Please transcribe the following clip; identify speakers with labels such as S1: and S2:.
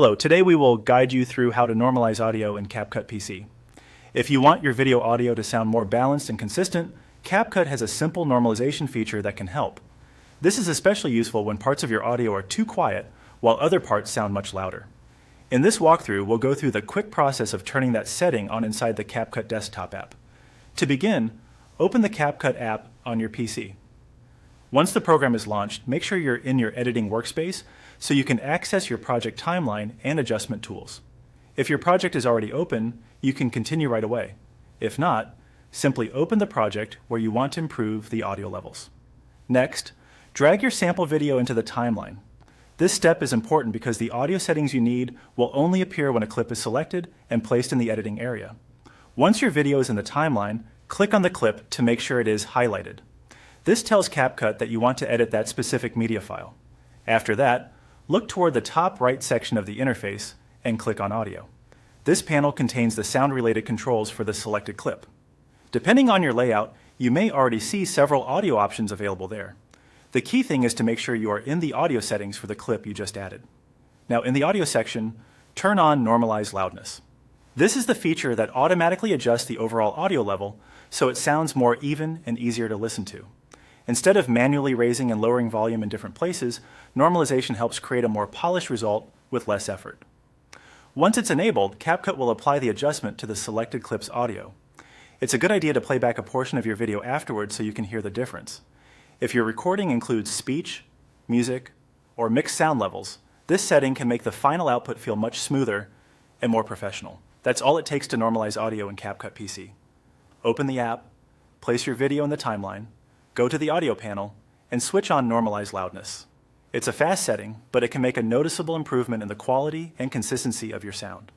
S1: Hello, today we will guide you through how to normalize audio in CapCut PC. If you want your video audio to sound more balanced and consistent, CapCut has a simple normalization feature that can help. This is especially useful when parts of your audio are too quiet while other parts sound much louder. In this walkthrough, we'll go through the quick process of turning that setting on inside the CapCut desktop app. To begin, open the CapCut app on your PC. Once the program is launched, make sure you're in your editing workspace so you can access your project timeline and adjustment tools. If your project is already open, you can continue right away. If not, simply open the project where you want to improve the audio levels. Next, drag your sample video into the timeline. This step is important because the audio settings you need will only appear when a clip is selected and placed in the editing area. Once your video is in the timeline, click on the clip to make sure it is highlighted. This tells CapCut that you want to edit that specific media file. After that, look toward the top right section of the interface and click on Audio. This panel contains the sound-related controls for the selected clip. Depending on your layout, you may already see several audio options available there. The key thing is to make sure you are in the audio settings for the clip you just added. Now, in the audio section, turn on Normalize loudness. This is the feature that automatically adjusts the overall audio level so it sounds more even and easier to listen to. Instead of manually raising and lowering volume in different places, normalization helps create a more polished result with less effort. Once it's enabled, CapCut will apply the adjustment to the selected clip's audio. It's a good idea to play back a portion of your video afterwards so you can hear the difference. If your recording includes speech, music, or mixed sound levels, this setting can make the final output feel much smoother and more professional. That's all it takes to normalize audio in CapCut PC. Open the app, place your video in the timeline, go to the audio panel, and switch on Normalize loudness. It's a fast setting, but it can make a noticeable improvement in the quality and consistency of your sound.